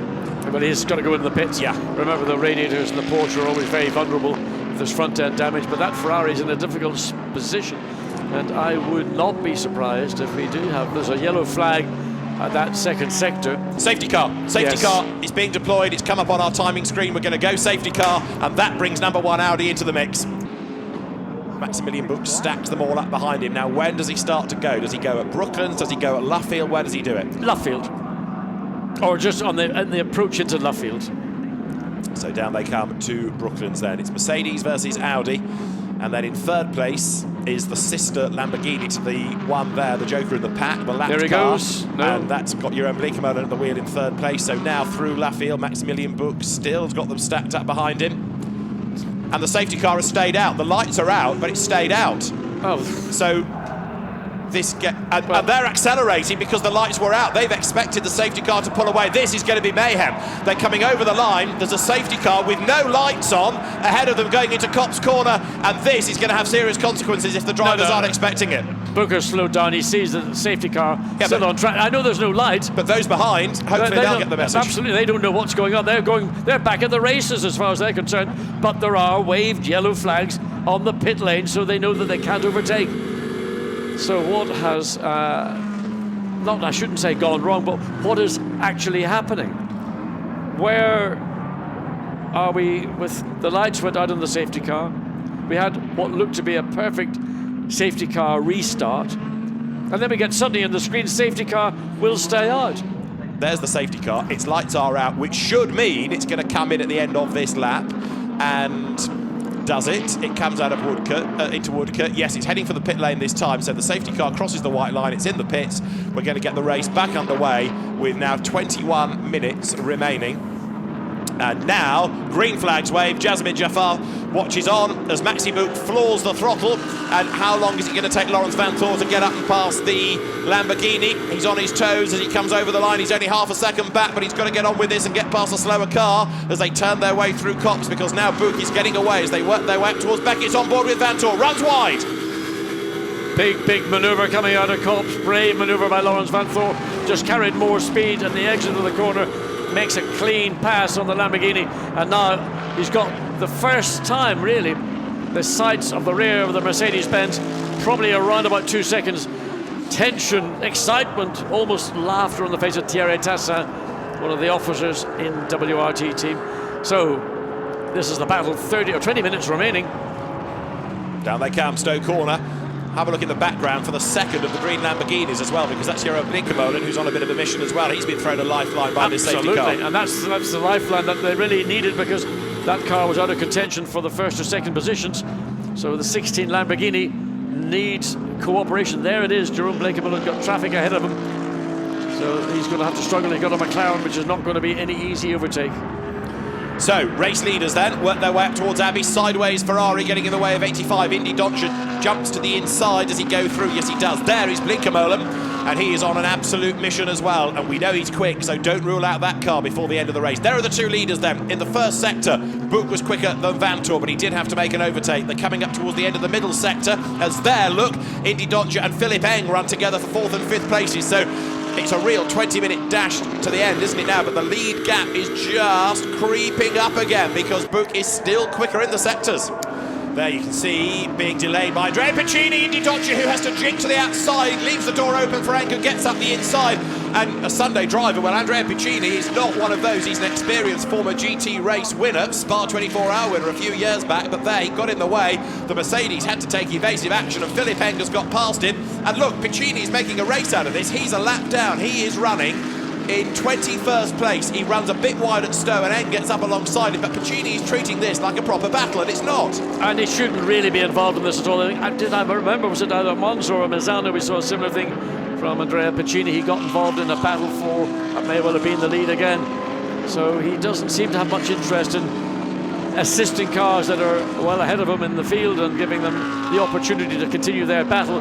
Speaker 10: But he's got to go into the pits.
Speaker 1: Yeah.
Speaker 10: Remember, the radiators and the ports are always very vulnerable if there's front-end damage, but that Ferrari's in a difficult position, and I would not be surprised if we do have... There's a yellow flag at that second sector.
Speaker 1: Safety car. Safety car is being deployed. It's come up on our timing screen. We're going to go safety car, and that brings number 1 Audi into the mix. Maximilian Buch stacks them all up behind him. Now, when does he start to go? Does he go at Brooklands? Does he go at Luffield? Where does he do it?
Speaker 10: Luffield. Or just on the approach into Luffield.
Speaker 1: So down they come to Brooklands then. It's Mercedes versus Audi. And then in third place is the sister Lamborghini to the one there, the Joker in the pack, the lapped
Speaker 10: There he
Speaker 1: car.
Speaker 10: goes. No.
Speaker 1: And that's got Jeroen Bleekemolen at the wheel in third place. So now through Luffield, Maximilian Buch still has got them stacked up behind him. And the safety car has stayed out. The lights are out, but it's stayed out.
Speaker 10: Oh.
Speaker 1: So this and they're accelerating because the lights were out. They've expected the safety car to pull away. This is going to be mayhem. They're coming over the line. There's a safety car with no lights on ahead of them going into Copse Corner, and this is going to have serious consequences if the drivers aren't expecting it.
Speaker 10: Booker's slowed down. He sees the safety car still on track. I know there's no light,
Speaker 1: but those behind, hopefully they'll get the message.
Speaker 10: Absolutely, they don't know what's going on. They're back at the races as far as they're concerned. But there are waved yellow flags on the pit lane, so they know that they can't overtake. So what has, I shouldn't say gone wrong, but what is actually happening? Where are we with the lights went out on the safety car? We had what looked to be a perfect safety car restart, and then we get suddenly in the screen, safety car will stay out.
Speaker 1: There's the safety car. Its lights are out, which should mean it's going to come in at the end of this lap, and does it? It comes out of Woodcote, into Woodcote. Yes, it's heading for the pit lane this time, so the safety car crosses the white line. It's in the pits. We're going to get the race back underway with now 21 minutes remaining. And now, green flags wave. Jasmine Jaffar watches on as Maxi Buch floors the throttle. And how long is it going to take Laurens Vanthoor to get up and past the Lamborghini? He's on his toes as he comes over the line. He's only half a second back, but he's got to get on with this and get past the slower car as they turn their way through Copse, because now Buch is getting away as they work their way up towards Beckett's on board with Vanthoor. Runs wide.
Speaker 10: Big manoeuvre coming out of Copse. Brave manoeuvre by Laurens Vanthoor. Just carried more speed at the exit of the corner. Makes a clean pass on the Lamborghini, and now he's got the first time really the sights of the rear of the Mercedes-Benz, probably around about 2 seconds. Tension, excitement, almost laughter on the face of Thierry Tassin, one of the officers in WRT team. So this is the battle, 30 or 20 minutes remaining.
Speaker 1: Down they come, Stowe Corner. Have a look in the background for the second of the green Lamborghinis as well, because that's Jeroen Bleekemolen, who's on a bit of a mission as well. He's been thrown a lifeline by this safety car.
Speaker 10: Absolutely, and that's the lifeline that they really needed, because that car was out of contention for the first or second positions. So the 16 Lamborghini needs cooperation. There it is, Jeroen Bleekemolen got traffic ahead of him. So he's going to have to struggle. He's got a McLaren, which is not going to be any easy overtake.
Speaker 1: So, race leaders then work their way up towards Abbey. Sideways, Ferrari getting in the way of 85. Indy Dodger jumps to the inside. Does he go through? Yes, he does. There is Bleekemolen, and he is on an absolute mission as well. And we know he's quick, so don't rule out that car before the end of the race. There are the two leaders then. In the first sector, Buch was quicker than Vanthoor, but he did have to make an overtake. They're coming up towards the end of the middle sector, as there, look, Indy Dodger and Philippe Eng run together for 4th and 5th places. So it's a real 20-minute dash to the end, isn't it now? But the lead gap is just creeping up again, because Buch is still quicker in the sectors. There you can see being delayed by Andrea Piccini, Indy Dodger, who has to jink to the outside, leaves the door open for Eng, who gets up the inside. And a Sunday driver, well, Andrea Piccini is not one of those. He's an experienced former GT race winner, Spa 24-hour winner a few years back, but there he got in the way. The Mercedes had to take evasive action, and Philippe Eng has got past him. And look, Piccini's making a race out of this. He's a lap down. He is running in 21st place. He runs a bit wide at Stowe, and Eng gets up alongside him, but Piccini is treating this like a proper battle, and it's not.
Speaker 10: And he shouldn't really be involved in this at all. I remember, was it either Monza or Misano, we saw a similar thing from Andrea Piccini. He got involved in a battle for, that may well have been the lead again. So he doesn't seem to have much interest in assisting cars that are well ahead of him in the field and giving them the opportunity to continue their battle.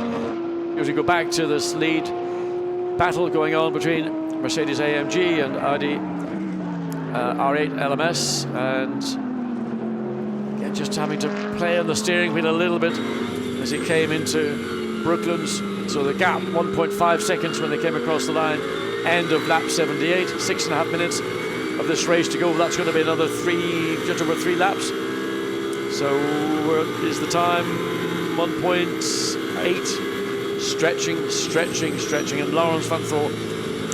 Speaker 10: As we go back to this lead battle going on between Mercedes AMG and Audi R8 LMS, and yeah, just having to play on the steering wheel a little bit as he came into Brooklands. So the gap, 1.5 seconds when they came across the line, end of lap 78, 6.5 minutes. of this race to go. That's going to be another just over 3 laps. So is the time 1.8. Stretching. And Laurens Vanthoor,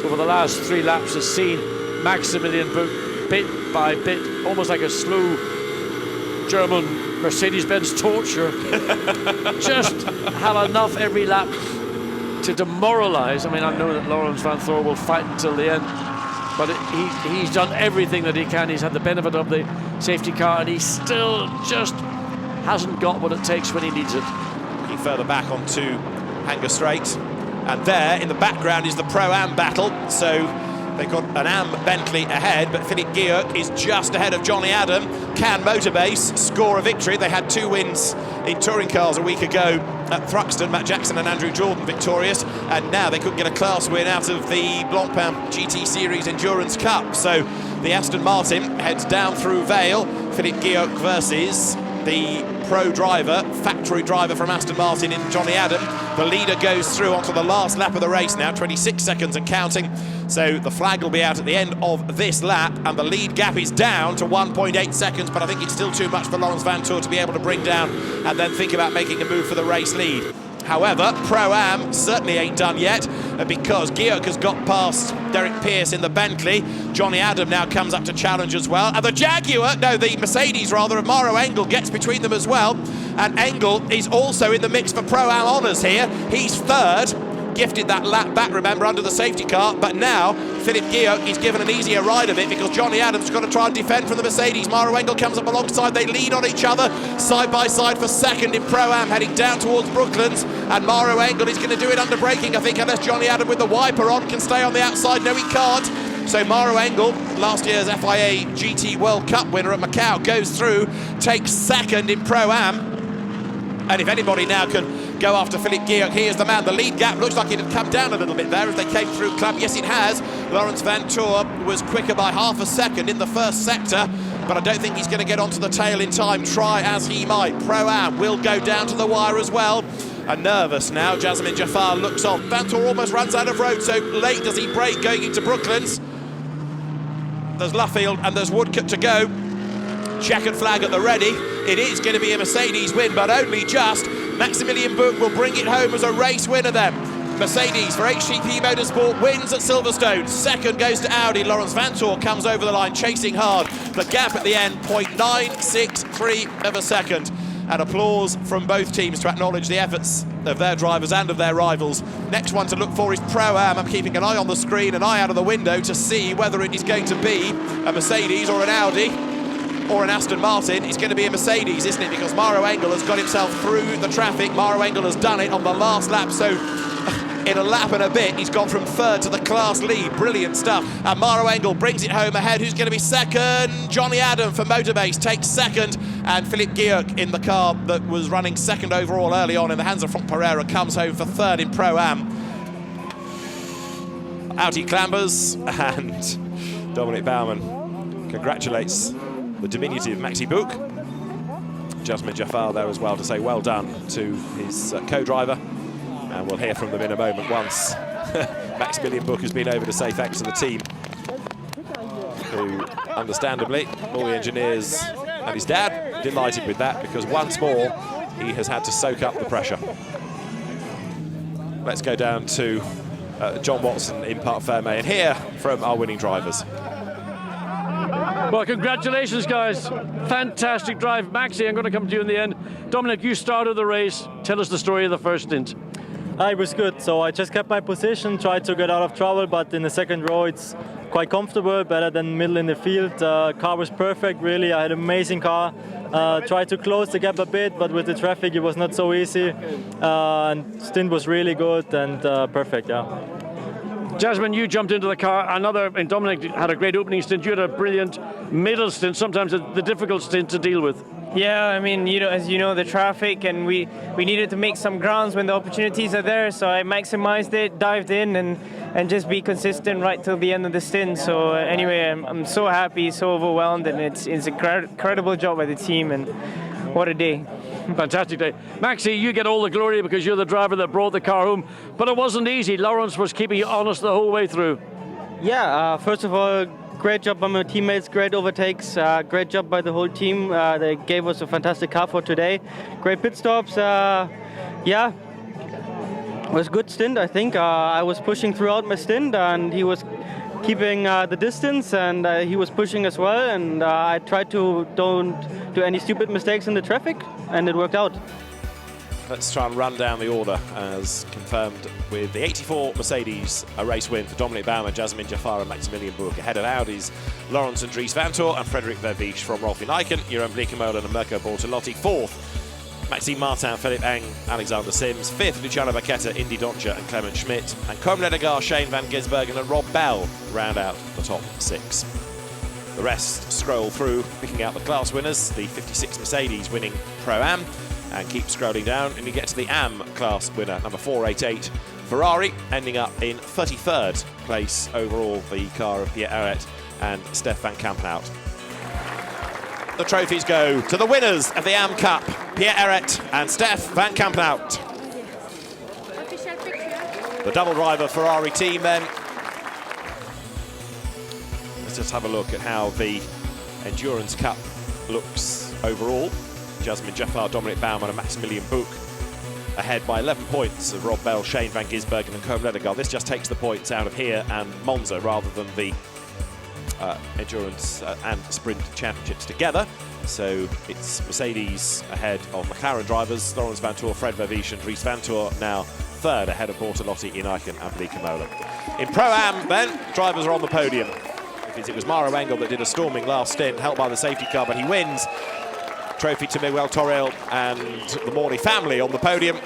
Speaker 10: over the last 3 laps, has seen Maximilian Buch bit by bit, almost like a slow German Mercedes-Benz torture, just have enough every lap to demoralise. I mean, I know that Laurens Vanthoor will fight until the end, but he's done everything that he can. He's had the benefit of the safety car, and he still just hasn't got what it takes when he needs it.
Speaker 1: Looking further back onto Hanger Straight, and there in the background is the Pro-Am battle. So they've got an Am Bentley ahead, but Philippe Guillouc is just ahead of Johnny Adam. Can Motorbase score a victory? They had 2 wins in touring cars a week ago at Thruxton. Matt Jackson and Andrew Jordan victorious, and now they couldn't get a class win out of the Blancpain GT Series Endurance Cup. So the Aston Martin heads down through Vale. Philippe Guillouc versus the pro driver, factory driver from Aston Martin in Johnny Adam. The leader goes through onto the last lap of the race now, 26 seconds and counting. So the flag will be out at the end of this lap, and the lead gap is down to 1.8 seconds, but I think it's still too much for Laurens Vanthoor to be able to bring down and then think about making a move for the race lead. However, Pro-Am certainly ain't done yet, because Guillouc has got past Derek Pearce in the Bentley. Johnny Adam now comes up to challenge as well. And the Mercedes rather, of Mauro Engel gets between them as well. And Engel is also in the mix for Pro-Am honours here. He's third. Gifted that lap back, remember, under the safety car, but now Philippe Guillouc is given an easier ride of it because Johnny Adams has got to try and defend from the Mercedes. Mauro Engel comes up alongside, they lean on each other side by side for second in Pro-Am, heading down towards Brooklands, and Mauro Engel is going to do it under braking, I think, unless Johnny Adam with the wiper on can stay on the outside. No, he can't. So Mauro Engel, last year's FIA GT World Cup winner at Macau, goes through, takes second in Pro-Am. And if anybody now can go after Philippe Guillouc, he is the man. The lead gap looks like it had come down a little bit there as they came through Club. Yes, it has. Laurens Vanthoor was quicker by half a second in the first sector, but I don't think he's going to get onto the tail in time, try as he might. Pro-Am will go down to the wire as well. And nervous now, Jasmine Jafar looks on. Vanthoor almost runs out of road, so late does he brake going into Brooklands. There's Luffield and there's Woodcote to go. Checkered flag at the ready. It is going to be a Mercedes win, but only just. Maximilian Buch will bring it home as a race winner then. Mercedes for HTP Motorsport wins at Silverstone. Second goes to Audi. Laurens Vanthoor comes over the line, chasing hard. The gap at the end, 0.963 of a second. And applause from both teams to acknowledge the efforts of their drivers and of their rivals. Next one to look for is Pro-Am. I'm keeping an eye on the screen, an eye out of the window to see whether it is going to be a Mercedes or an Audi or an Aston Martin. It's going to be a Mercedes, isn't it? Because Mauro Engel has got himself through the traffic. Mauro Engel has done it on the last lap, so in a lap and a bit, he's gone from third to the class lead. Brilliant stuff. And Mauro Engel brings it home ahead. Who's going to be second? Johnny Adam for Motorbase takes second, and Philippe Guillouc in the car that was running second overall early on in the hands of Franck Pereira comes home for third in Pro-Am. Out he clambers, and Dominic Baumann congratulates the diminutive Maxi Buch. Jasmine Jafar there as well to say well done to his co-driver, and we'll hear from them in a moment once Maximilian Buch has been over to say thanks to the team, who understandably, all the engineers and his dad, delighted with that, because once more he has had to soak up the pressure. Let's go down to John Watson in Parc Ferme and hear from our winning drivers.
Speaker 10: Well, congratulations, guys. Fantastic drive. Maxi, I'm going to come to you in the end. Dominic, you started the race. Tell us the story of the first stint.
Speaker 14: It was good. So I just kept my position, tried to get out of trouble, but in the second row it's quite comfortable, better than middle in the field. Car was perfect, really. I had an amazing car. Tried to close the gap a bit, but with the traffic it was not so easy. And stint was really good and perfect, yeah.
Speaker 10: Jasmine, you jumped into the car. And Dominic had a great opening stint. You had a brilliant middle stint, sometimes the difficult stint to deal with.
Speaker 15: Yeah, I mean, as you know, the traffic, and we needed to make some grounds when the opportunities are there. So I maximized it, dived in, and just be consistent right till the end of the stint. So anyway, I'm so happy, so overwhelmed, and it's an incredible job by the team, and what a day.
Speaker 10: Fantastic day. Maxi, you get all the glory because you're the driver that brought the car home, but it wasn't easy. Laurens was keeping you honest the whole way through.
Speaker 14: Yeah, first of all, great job by my teammates, great overtakes, great job by the whole team. They gave us a fantastic car for today. Great pit stops. Yeah, it was a good stint, I think. I was pushing throughout my stint, and he was keeping the distance, and he was pushing as well. And I tried to don't do any stupid mistakes in the traffic, and it worked out.
Speaker 1: Let's try and run down the order as confirmed with the 84 Mercedes, a race win for Dominic Baumann, Jasmin Jaffar and Maximilian Buch. Ahead of Audi's Laurens and Dries Vanthoor and Frederik Vervisch from Rolfie Nijken, Jeroen Bleekemolen and Mirko Bortolotti. Fourth, Maxime Martin, Philippe Eng, Alexander Sims. Fifth, Luciano Bacchetta, Indy Dontje and Clement Schmidt. And Koen Ledegaard, Shane van Gisbergen and Rob Bell round out the top 6. The rest scroll through, picking out the class winners. The 56 Mercedes winning Pro-Am. And keep scrolling down, and you get to the AM class winner, number 488 Ferrari, ending up in 33rd place overall, the car of Pierre Eret and Stef van Kampenhout. The trophies go to the winners of the AM Cup, Pierre Eret and Stef van Kampenhout. The double driver Ferrari team then. Let's just have a look at how the Endurance Cup looks overall. Jasmin Jaffar, Dominic Baumann and Maximilian Buch ahead by 11 points of Rob Bell, Shane van Gisbergen and Koen Ledegaard. This just takes the points out of here and Monza rather than the Endurance and Sprint Championships together. So it's Mercedes ahead of McLaren drivers, Laurens Vanthoor, Fred Vervisch and Dries Vanthoor now third ahead of Bortolotti, Nijken and Bleekemolen. In Pro-Am then, drivers are on the podium. Because it was Maro Engel that did a storming last stint, helped by the safety car, but he wins. Trophy to Miguel Toril and the Morley family on the podium,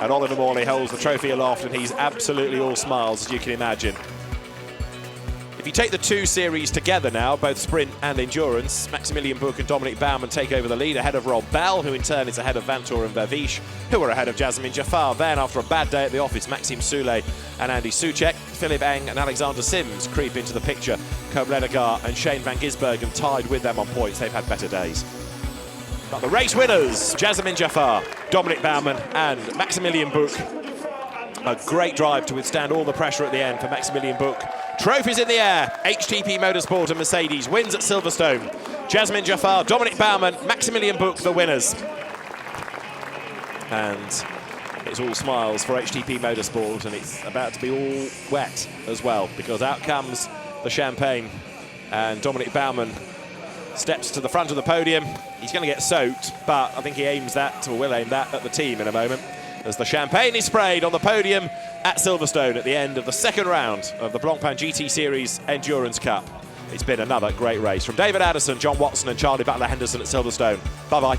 Speaker 1: and Oliver Morley holds the trophy aloft and he's absolutely all smiles, as you can imagine. If you take the two series together now, both sprint and endurance, Maximilian Buch and Dominic Baumann take over the lead ahead of Rob Bell, who in turn is ahead of Vanthoor and Vervisch, who are ahead of Jasmin Jaffar. Then, after a bad day at the office, Maxime Soule and Andy Soucek, Philippe Eng and Alexander Sims creep into the picture. Koen Ledegaard and Shane van Gisbergen tied with them on points. They've had better days. But the race winners, Jasmin Jaffar, Dominic Baumann and Maximilian Buch. A great drive to withstand all the pressure at the end for Maximilian Buch. Trophies in the air, HTP Motorsport and Mercedes wins at Silverstone. Jasmin Jaffar, Dominic Baumann, Maximilian Buch, the winners. And it's all smiles for HTP Motorsport, and it's about to be all wet as well, because out comes the champagne and Dominic Baumann steps to the front of the podium. He's going to get soaked, but I think he aims that, or will aim that, at the team in a moment, as the champagne is sprayed on the podium at Silverstone at the end of the second round of the Blancpain GT Series Endurance Cup. It's been another great race. From David Addison, John Watson and Charlie Butler Henderson at Silverstone. Bye-bye.